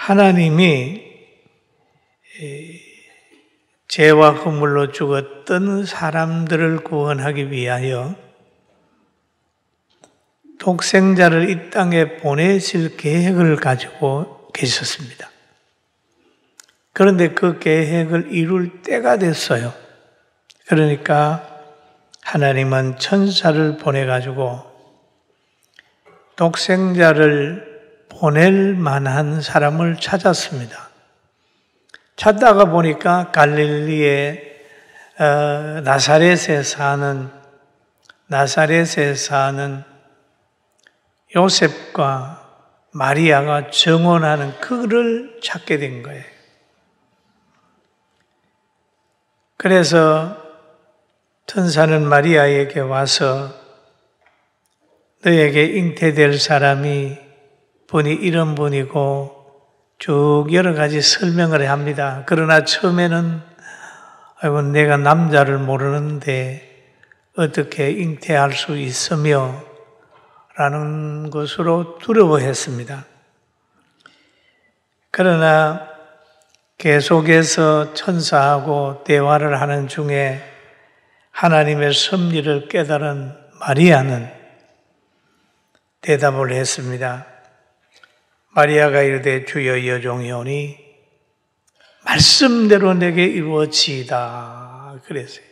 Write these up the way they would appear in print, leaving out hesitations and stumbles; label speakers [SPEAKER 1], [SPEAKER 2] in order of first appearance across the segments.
[SPEAKER 1] 하나님이 죄와 허물로 죽었던 사람들을 구원하기 위하여 독생자를 이 땅에 보내실 계획을 가지고 계셨습니다. 그런데 그 계획을 이룰 때가 됐어요. 그러니까 하나님은 천사를 보내가지고 독생자를 보낼 만한 사람을 찾았습니다. 찾다가 보니까 갈릴리의 나사렛에 사는 요셉과 마리아가 정혼하는 그를 찾게 된 거예요. 그래서 천사는 마리아에게 와서 너에게 잉태될 사람이 분이 이런 분이고 쭉 여러 가지 설명을 합니다. 그러나 처음에는 아이고 내가 남자를 모르는데 어떻게 잉태할 수 있으며 라는 것으로 두려워했습니다. 그러나 계속해서 천사하고 대화를 하는 중에 하나님의 섭리를 깨달은 마리아는 대답을 했습니다. 마리아가 이르되 주여 여종이오니 말씀대로 내게 이루어지이다 그랬어요.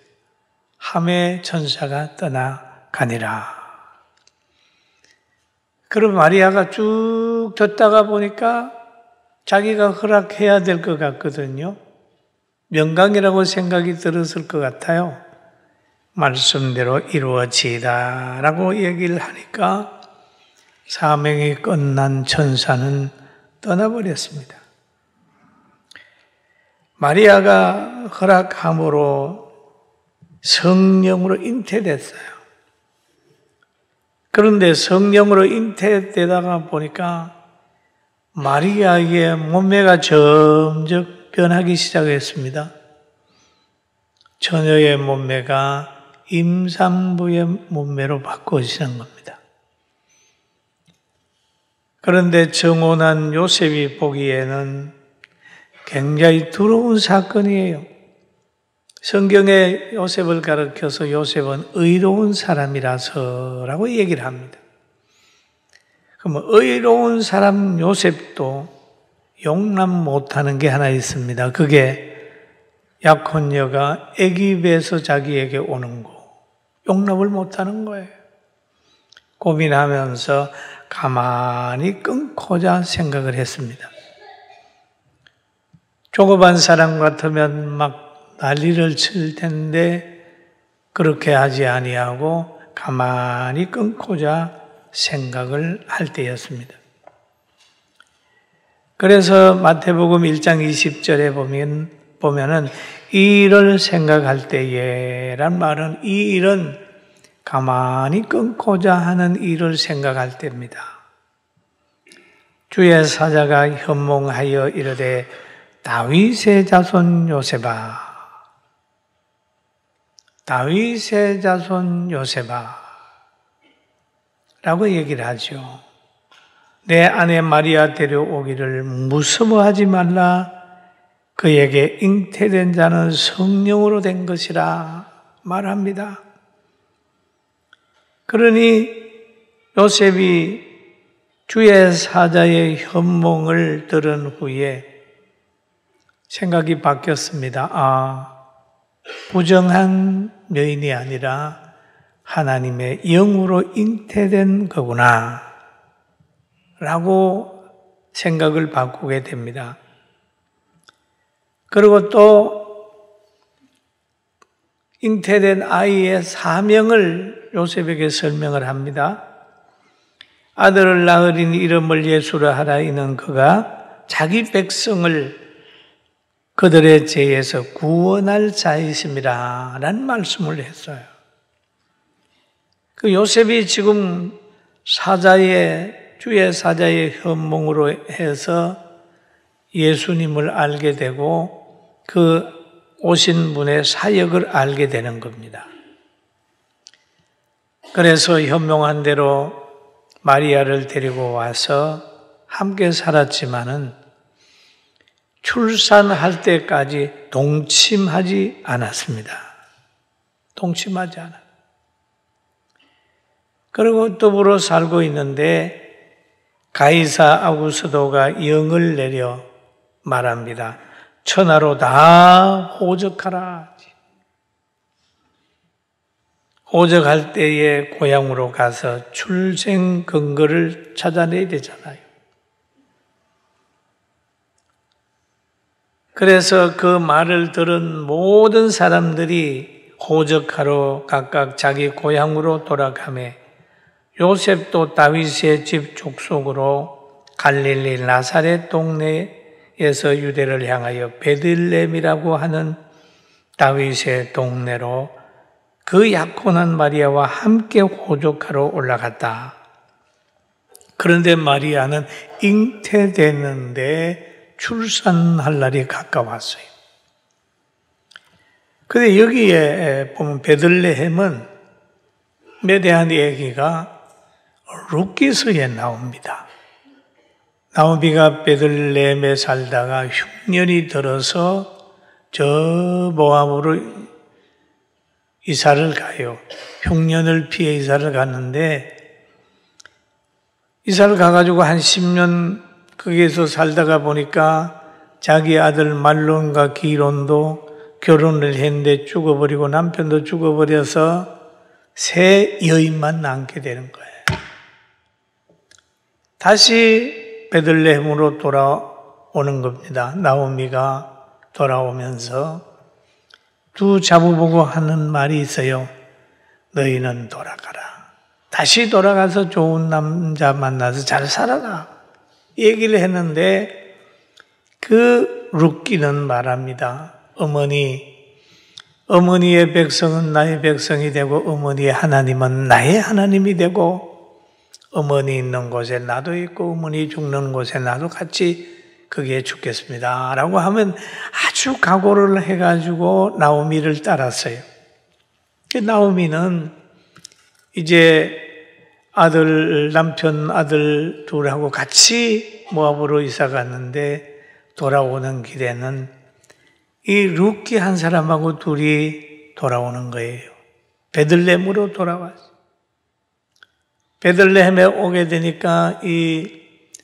[SPEAKER 1] 하매 천사가 떠나가니라. 그럼 마리아가 쭉 듣다가 보니까 자기가 허락해야 될 것 같거든요. 명강이라고 생각이 들었을 것 같아요. 말씀대로 이루어지이다 라고 얘기를 하니까 사명이 끝난 천사는 떠나버렸습니다. 마리아가 허락함으로 성령으로 잉태됐어요. 그런데 성령으로 잉태되다가 보니까 마리아의 몸매가 점점 변하기 시작했습니다. 처녀의 몸매가 임산부의 몸매로 바꿔지는 겁니다. 그런데 정혼한 요셉이 보기에는 굉장히 두려운 사건이에요. 성경에 요셉을 가르쳐서 요셉은 의로운 사람이라서라고 얘기를 합니다. 그럼 의로운 사람 요셉도 용납 못하는 게 하나 있습니다. 그게 약혼녀가 애굽에서 자기에게 오는 거 용납을 못하는 거예요. 고민하면서 가만히 끊고자 생각을 했습니다. 조급한 사람 같으면 막 난리를 칠 텐데 그렇게 하지 아니하고 가만히 끊고자 생각을 할 때였습니다. 그래서 마태복음 1장 20절에 보면은 이 일을 생각할 때에란 말은 이 일은 가만히 끊고자 하는 일을 생각할 때입니다. 주의 사자가 현몽하여 이르되 다윗의 자손 요셉아 다윗의 자손 요셉아 라고 얘기를 하죠. 내 아내 마리아 데려오기를 무서워하지 말라. 그에게 잉태된 자는 성령으로 된 것이라 말합니다. 그러니 요셉이 주의 사자의 현몽을 들은 후에 생각이 바뀌었습니다. 부정한 여인이 아니라 하나님의 영으로 잉태된 거구나 라고 생각을 바꾸게 됩니다. 그리고 또 잉태된 아이의 사명을 요셉에게 설명을 합니다. 아들을 낳으리니 이름을 예수라 하라. 이는 그가 자기 백성을 그들의 죄에서 구원할 자이심이라 라는 말씀을 했어요. 그 요셉이 지금 주의 사자의 현몽으로 해서 예수님을 알게 되고 그 오신 분의 사역을 알게 되는 겁니다. 그래서 현몽한 대로 마리아를 데리고 와서 함께 살았지만은 출산할 때까지 동침하지 않았습니다. 동침하지 않아. 그리고 더불어 살고 있는데 가이사 아구스도가 영을 내려 말합니다. 천하로 다 호적하라. 호적할 때에 고향으로 가서 출생 근거를 찾아내야 되잖아요. 그래서 그 말을 들은 모든 사람들이 호적하러 각각 자기 고향으로 돌아가매 요셉도 다윗의 집 족속으로 갈릴리 나사렛 동네에서 유대를 향하여 베들레헴이라고 하는 다윗의 동네로 그 약혼한 마리아와 함께 호적하러 올라갔다. 그런데 마리아는 잉태되는데 출산할 날이 가까웠어요. 근데 여기에 보면 베들레헴은 메대한 얘기가 룻기서에 나옵니다. 나오미가 베들레헴에 살다가 흉년이 들어서 저 모압으로 이사를 가요. 흉년을 피해 이사를 갔는데 이사를 가가지고 한 10년 거기에서 살다가 보니까 자기 아들 말론과 기론도 결혼을 했는데 죽어버리고 남편도 죽어버려서 새 여인만 남게 되는 거예요. 다시 베들레헴으로 돌아오는 겁니다. 나오미가 돌아오면서 두 자부보고 하는 말이 있어요. 너희는 돌아가라. 다시 돌아가서 좋은 남자 만나서 잘 살아라. 얘기를 했는데 그 룻기는 말합니다. 어머니의 백성은 나의 백성이 되고 어머니의 하나님은 나의 하나님이 되고 어머니 있는 곳에 나도 있고 어머니 죽는 곳에 나도 같이 거기에 죽겠습니다. 라고 하면 아주 각오를 해가지고 나오미를 따랐어요. 나오미는 이제 남편 아들 둘하고 같이 모압으로 이사 갔는데 돌아오는 길에는 이 룻기 한 사람하고 둘이 돌아오는 거예요. 베들레헴으로 돌아왔어요. 베들레헴에 오게 되니까 이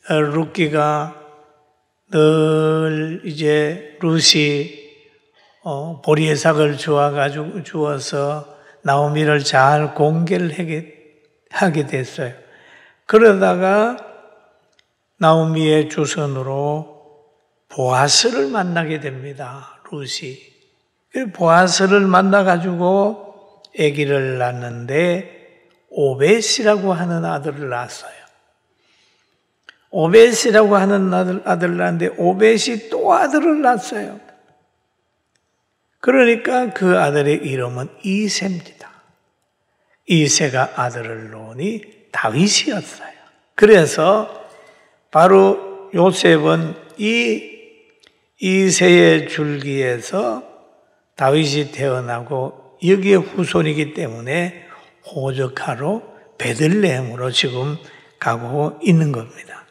[SPEAKER 1] 룻기가 늘 이제 룻이 보리의 삭을 주어서 나오미를 잘 공개를 하게 됐어요. 그러다가 나오미의 주선으로 보아스를 만나게 됩니다. 룻이. 보아스를 만나가지고 아기를 낳는데 오벳이라고 하는 아들을 낳았어요. 오벳이라고 하는 아들을 낳았는데 오벳이 또 아들을 낳았어요. 그러니까 그 아들의 이름은 이새입니다. 이새가 아들을 놓으니 다윗이었어요. 그래서 바로 요셉은 이새의 줄기에서 다윗이 태어나고 여기에 후손이기 때문에 호적하러 베들레헴으로 지금 가고 있는 겁니다.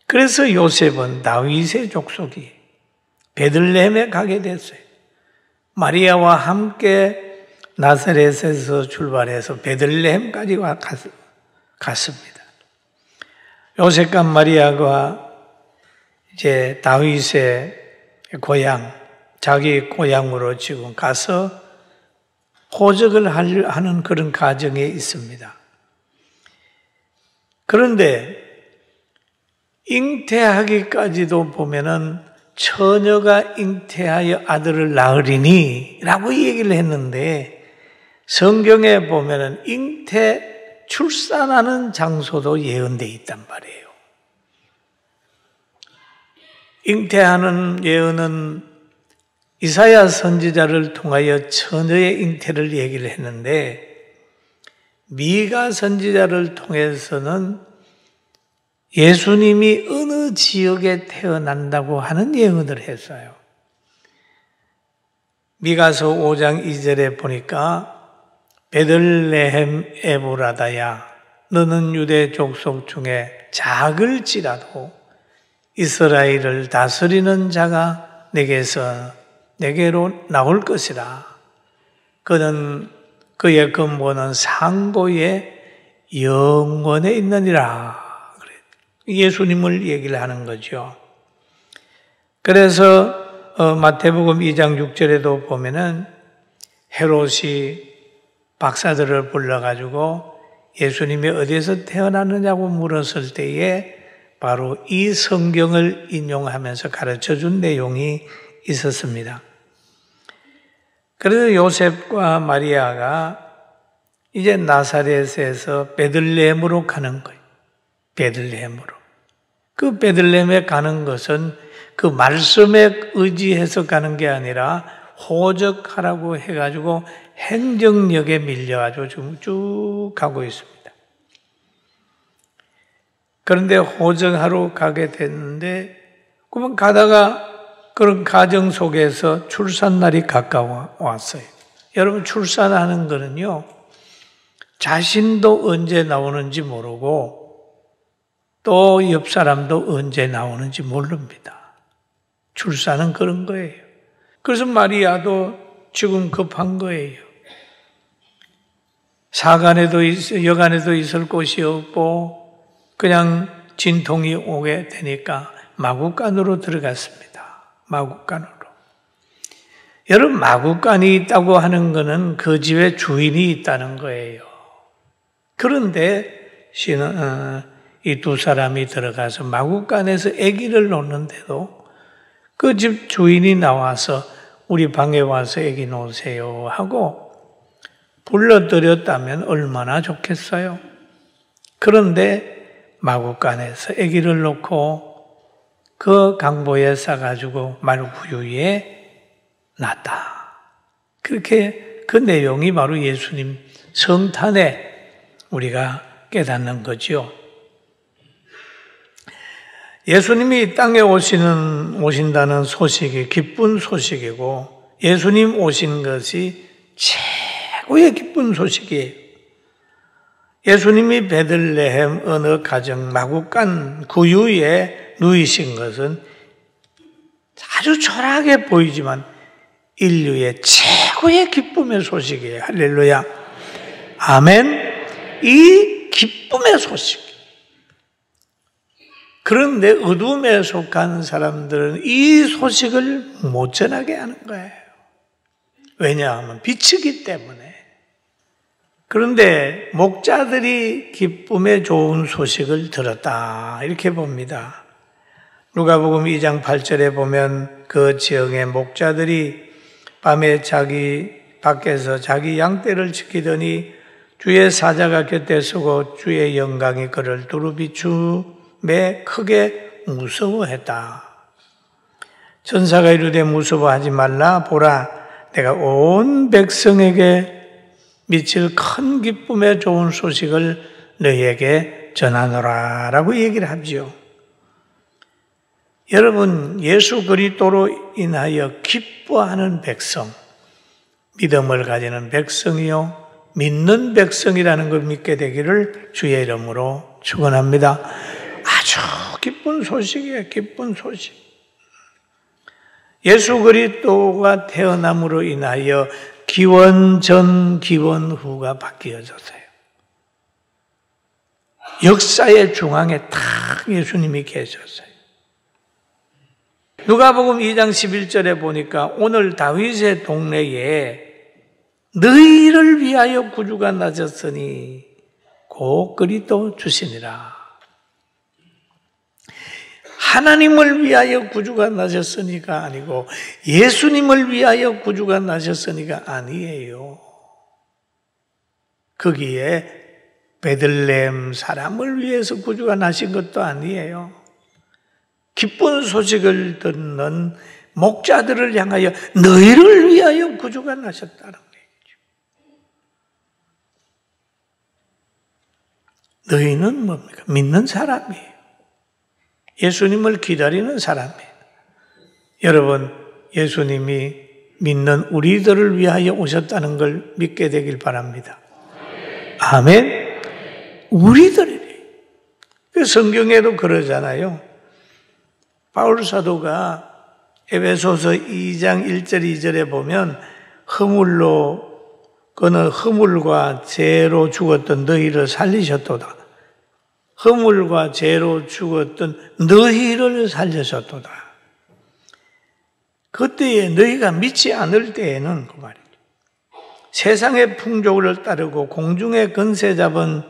[SPEAKER 1] 그래서 요셉은 다윗의 족속이 베들레헴에 가게 됐어요. 마리아와 함께 나사렛에서 출발해서 베들레헴까지 갔습니다. 요셉과 마리아가 이제 다윗의 고향, 자기 고향으로 지금 가서 호적을 하는 그런 과정에 있습니다. 그런데 잉태하기까지도 보면은 처녀가 잉태하여 아들을 낳으리니 라고 얘기를 했는데 성경에 보면은 출산하는 장소도 예언되어 있단 말이에요. 잉태하는 예언은 이사야 선지자를 통하여 처녀의 잉태를 얘기를 했는데 미가 선지자를 통해서는 예수님이 어느 지역에 태어난다고 하는 예언을 했어요. 미가서 5장 2절에 보니까 베들레헴 에브라다야 너는 유대 족속 중에 작을지라도 이스라엘을 다스리는 자가 내게로 나올 것이라. 그는 그의 근본은 상고의 영원에 있느니라. 예수님을 얘기를 하는 거죠. 그래서 마태복음 2장 6절에도 보면은 헤롯이 박사들을 불러가지고 예수님이 어디에서 태어났느냐고 물었을 때에 바로 이 성경을 인용하면서 가르쳐준 내용이 있었습니다. 그래서 요셉과 마리아가 이제 나사렛에서 베들레헴으로 가는 거예요. 베들레헴으로. 그 베들레헴에 가는 것은 그 말씀에 의지해서 가는 게 아니라 호적하라고 해가지고 행정력에 밀려가지고 지금 쭉 가고 있습니다. 그런데 호적하러 가게 됐는데, 그러면 가다가 그런 가정 속에서 출산날이 가까워 왔어요. 여러분, 출산하는 거는요, 자신도 언제 나오는지 모르고 또 옆 사람도 언제 나오는지 모릅니다. 출산은 그런 거예요. 그래서 마리아도 지금 급한 거예요. 여간에도 있을 곳이 없고 그냥 진통이 오게 되니까 마구간으로 들어갔습니다. 마구간으로. 여러분, 마구간이 있다고 하는 것은 그 집에 주인이 있다는 거예요. 그런데 이 두 사람이 들어가서 마구간에서 아기를 놓는데도 그 집 주인이 나와서 우리 방에 와서 아기 놓으세요 하고 불러들였다면 얼마나 좋겠어요. 그런데 마구간에서 아기를 놓고 그 강보에 싸가지고 말구유에 놨다. 그렇게 그 내용이 바로 예수님 성탄에 우리가 깨닫는 거죠. 예수님이 이 땅에 오신다는 소식이 기쁜 소식이고 예수님 오신 것이 최고의 기쁜 소식이에요. 예수님이 베들레헴 어느 가정 마구간 구유에 누이신 것은 아주 초라하게 보이지만 인류의 최고의 기쁨의 소식이에요. 할렐루야. 아멘. 이 기쁨의 소식. 그런데 어둠에 속한 사람들은 이 소식을 못 전하게 하는 거예요. 왜냐하면 빛이기 때문에. 그런데 목자들이 기쁨의 좋은 소식을 들었다. 이렇게 봅니다. 누가복음 2장 8절에 보면 그 지역의 목자들이 밤에 자기 밖에서 자기 양떼를 지키더니 주의 사자가 곁에 서고 주의 영광이 그를 두루 비추매 크게 무서워했다. 천사가 이르되 무서워하지 말라. 보라, 내가 온 백성에게 미칠 큰 기쁨의 좋은 소식을 너희에게 전하노라 라고 얘기를 하죠. 여러분, 예수 그리스도로 인하여 기뻐하는 백성, 믿음을 가지는 백성이요 믿는 백성이라는 걸 믿게 되기를 주의 이름으로 축원합니다. 아주 기쁜 소식이에요. 기쁜 소식. 예수 그리스도가 태어남으로 인하여 기원 전 기원 후가 바뀌어졌어요. 역사의 중앙에 탁 예수님이 계셨어요. 누가복음 2장 11절에 보니까 오늘 다윗의 동네에 너희를 위하여 구주가 나셨으니 곧 그리스도 주시니라. 하나님을 위하여 구주가 나셨으니가 아니고 예수님을 위하여 구주가 나셨으니가 아니에요. 거기에 베들레헴 사람을 위해서 구주가 나신 것도 아니에요. 기쁜 소식을 듣는 목자들을 향하여 너희를 위하여 구주가 나셨다는 거예요. 너희는 뭡니까? 믿는 사람이에요. 예수님을 기다리는 사람이에요. 여러분, 예수님이 믿는 우리들을 위하여 오셨다는 걸 믿게 되길 바랍니다. 아멘. 우리들이래요. 성경에도 그러잖아요. 바울 사도가 에베소서 2장 1절 2절에 보면 그는 허물과 죄로 죽었던 너희를 살리셨도다. 허물과 죄로 죽었던 너희를 살리셨도다. 그때에 너희가 믿지 않을 때에는 그 말이죠. 세상의 풍조를 따르고 공중의 권세 잡은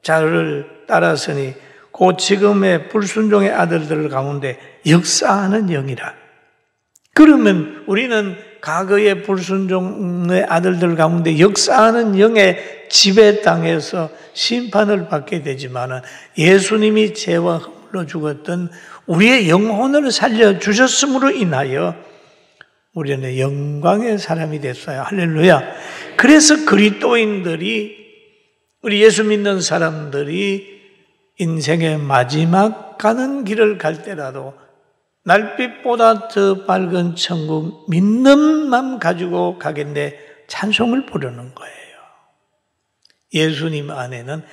[SPEAKER 1] 자를 따랐으니 곧 지금의 불순종의 아들들 가운데 역사하는 영이라. 그러면 우리는 과거의 불순종의 아들들 가운데 역사하는 영의 지배 땅에서 심판을 받게 되지만 예수님이 죄와 허물로 죽었던 우리의 영혼을 살려주셨음으로 인하여 우리는 영광의 사람이 됐어요. 할렐루야. 그래서 그리스도인들이, 우리 예수 믿는 사람들이 인생의 마지막 가는 길을 갈 때라도 날빛보다 더 밝은 천국 믿는 마음 가지고 가겠네 찬송을 부르는 거예요. 예수님 안에는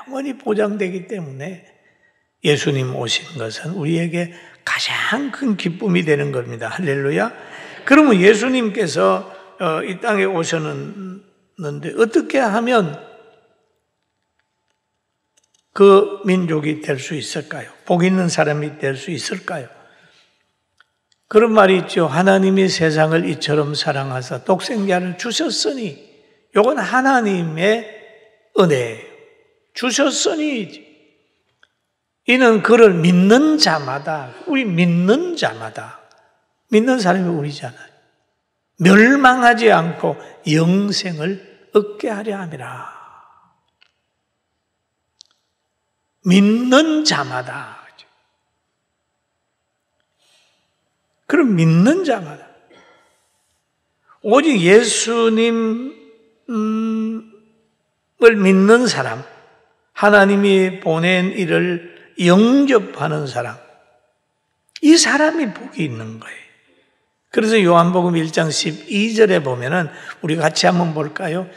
[SPEAKER 1] 영원히 보장되기 때문에 예수님 오신 것은 우리에게 가장 큰 기쁨이 되는 겁니다. 할렐루야. 그러면 예수님께서 이 땅에 오셨는데 어떻게 하면 그 민족이 될 수 있을까요? 복 있는 사람이 될 수 있을까요? 그런 말이 있죠. 하나님이 세상을 이처럼 사랑하사 독생자를 주셨으니, 이건 하나님의 은혜예요. 주셨으니 이는 그를 믿는 자마다, 우리 믿는 자마다, 믿는 사람이 우리잖아요. 멸망하지 않고 영생을 얻게 하려 함이라. 믿는 자마다. 그럼 믿는 자마다. 오직 예수님을 믿는 사람, 하나님이 보낸 이를 영접하는 사람, 이 사람이 복이 있는 거예요. 그래서 요한복음 1장 12절에 보면은 우리 같이 한번 볼까요?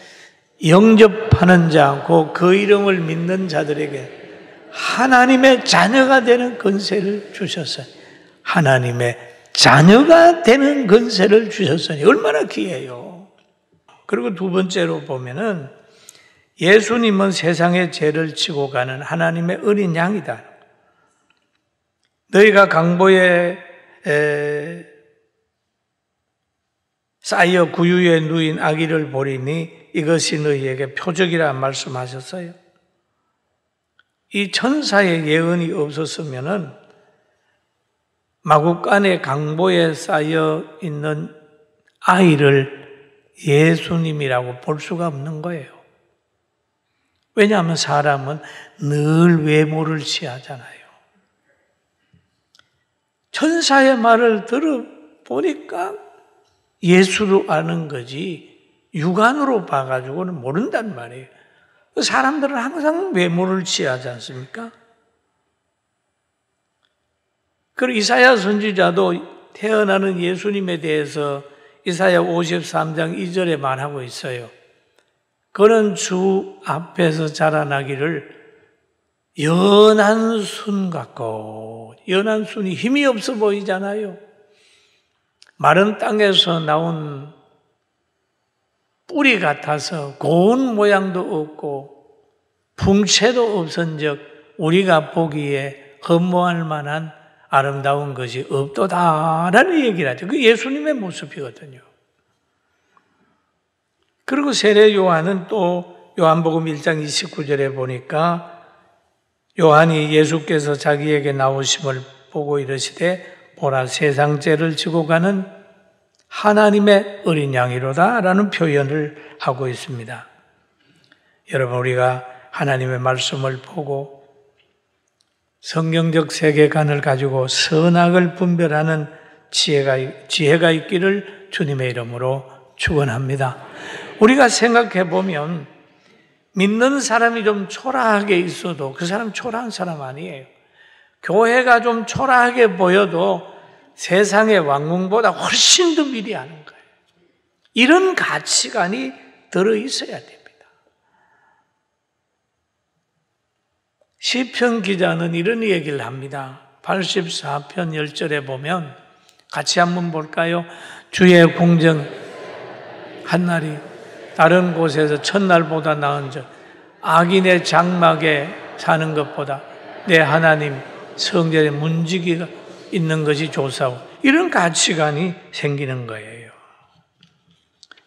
[SPEAKER 1] 영접하는 자, 그 이름을 믿는 자들에게 하나님의 자녀가 되는 권세를 주셨어요. 하나님의 자녀가 되는 권세를 주셨으니 얼마나 귀해요. 그리고 두 번째로 보면은 예수님은 세상의 죄를 지고 가는 하나님의 어린 양이다. 너희가 강보에 쌓여 구유에 누인 아기를 보리니 이것이 너희에게 표적이라 말씀하셨어요. 이 천사의 예언이 없었으면은 마구간의 강보에 쌓여 있는 아이를 예수님이라고 볼 수가 없는 거예요. 왜냐하면 사람은 늘 외모를 취하잖아요. 천사의 말을 들어보니까 예수로 아는 거지 육안으로 봐가지고는 모른단 말이에요. 사람들은 항상 외모를 취하지 않습니까? 그리고 이사야 선지자도 태어나는 예수님에 대해서 이사야 53장 2절에 말하고 있어요. 그는 주 앞에서 자라나기를 연한 순 같고, 연한 순이 힘이 없어 보이잖아요. 마른 땅에서 나온 뿌리 같아서 고운 모양도 없고 풍채도 없은즉 우리가 보기에 흠모할 만한 아름다운 것이 없도다라는 얘기를 하죠. 그 예수님의 모습이거든요. 그리고 세례 요한은 또 요한복음 1장 29절에 보니까 요한이 예수께서 자기에게 나오심을 보고 이르시되 보라 세상 죄를 지고 가는 하나님의 어린 양이로다 라는 표현을 하고 있습니다. 여러분, 우리가 하나님의 말씀을 보고 성경적 세계관을 가지고 선악을 분별하는 지혜가 있기를 주님의 이름으로 축원합니다. 우리가 생각해 보면 믿는 사람이 좀 초라하게 있어도 그 사람 초라한 사람 아니에요. 교회가 좀 초라하게 보여도 세상의 왕궁보다 훨씬 더 미리 하는 거예요. 이런 가치관이 들어있어야 됩니다. 시편 기자는 이런 얘기를 합니다. 84편 10절에 보면 같이 한번 볼까요? 주의 공정 한 날이 다른 곳에서 첫날보다 나은 점, 악인의 장막에 사는 것보다 내 하나님 성전에 문지기가 있는 것이 좋사오. 이런 가치관이 생기는 거예요.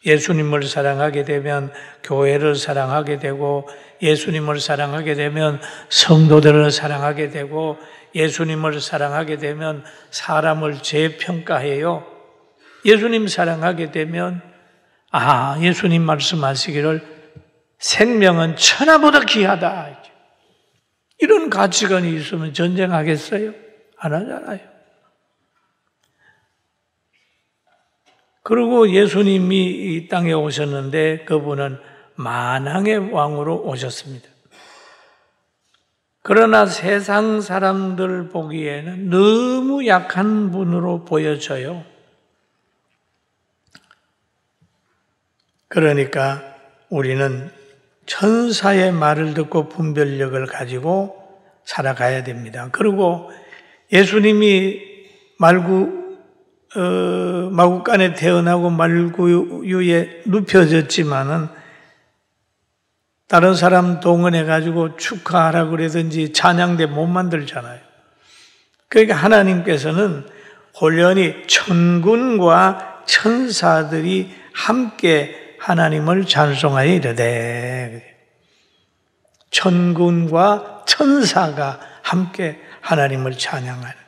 [SPEAKER 1] 예수님을 사랑하게 되면 교회를 사랑하게 되고, 예수님을 사랑하게 되면 성도들을 사랑하게 되고, 예수님을 사랑하게 되면 사람을 재평가해요. 예수님 사랑하게 되면 예수님 말씀하시기를 생명은 천하보다 귀하다. 이런 가치관이 있으면 전쟁하겠어요? 안 하잖아요. 그리고 예수님이 이 땅에 오셨는데 그분은 만왕의 왕으로 오셨습니다. 그러나 세상 사람들 보기에는 너무 약한 분으로 보여져요. 그러니까 우리는 천사의 말을 듣고 분별력을 가지고 살아가야 됩니다. 그리고 예수님이 마구간에 태어나고 말구유에 눕혀졌지만은 다른 사람 동원해가지고 축하하라 그러든지 찬양대 못 만들잖아요. 그러니까 하나님께서는 혼련히 천군과 천사들이 함께 하나님을 찬송하여 이르되, 천군과 천사가 함께 하나님을 찬양하는,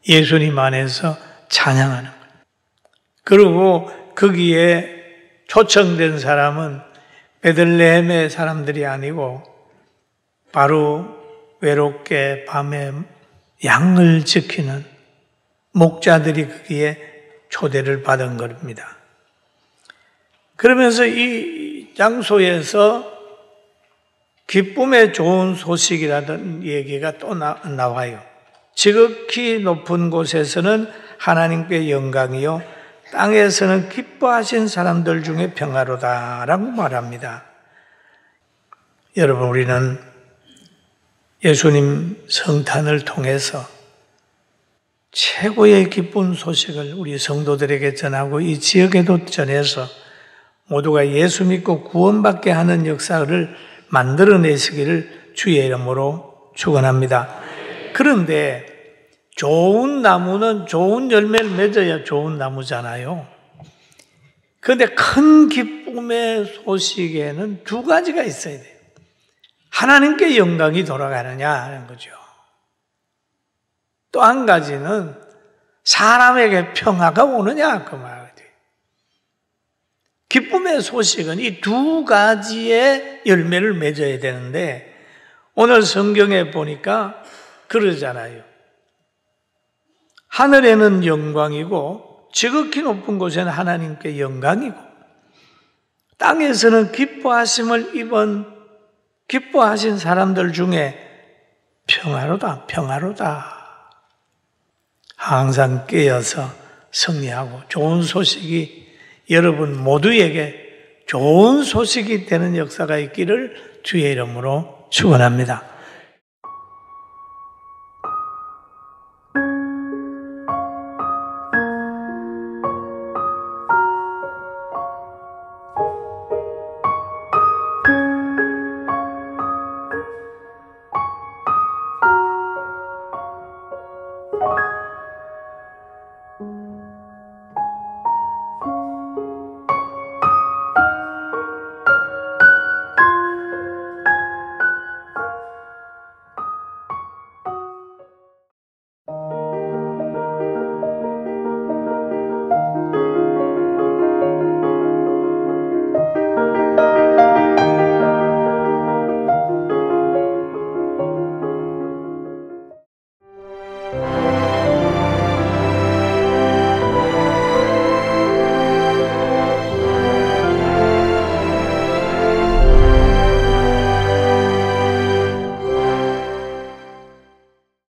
[SPEAKER 1] 예수님 안에서 찬양하는 거예요. 그리고 거기에 초청된 사람은 베들레헴의 사람들이 아니고 바로 외롭게 밤에 양을 지키는 목자들이 거기에 초대를 받은 겁니다. 그러면서 이 장소에서 기쁨의 좋은 소식이라는 얘기가 또 나와요. 지극히 높은 곳에서는 하나님께 영광이요 땅에서는 기뻐하신 사람들 중에 평화로다라고 말합니다. 여러분, 우리는 예수님 성탄을 통해서 최고의 기쁜 소식을 우리 성도들에게 전하고 이 지역에도 전해서 모두가 예수 믿고 구원받게 하는 역사를 만들어내시기를 주의 이름으로 축원합니다. 그런데 좋은 나무는 좋은 열매를 맺어야 좋은 나무잖아요. 그런데 큰 기쁨의 소식에는 두 가지가 있어야 돼요. 하나님께 영광이 돌아가느냐 하는 거죠. 또 한 가지는 사람에게 평화가 오느냐 그 말이에요. 기쁨의 소식은 이 두 가지의 열매를 맺어야 되는데 오늘 성경에 보니까 그러잖아요. 하늘에는 영광이고 지극히 높은 곳에는 하나님께 영광이고 땅에서는 기뻐하심을 입은 기뻐하신 사람들 중에 평화로다, 평화로다. 항상 깨어서 승리하고 좋은 소식이 여러분 모두에게 좋은 소식이 되는 역사가 있기를 주의 이름으로 축원합니다.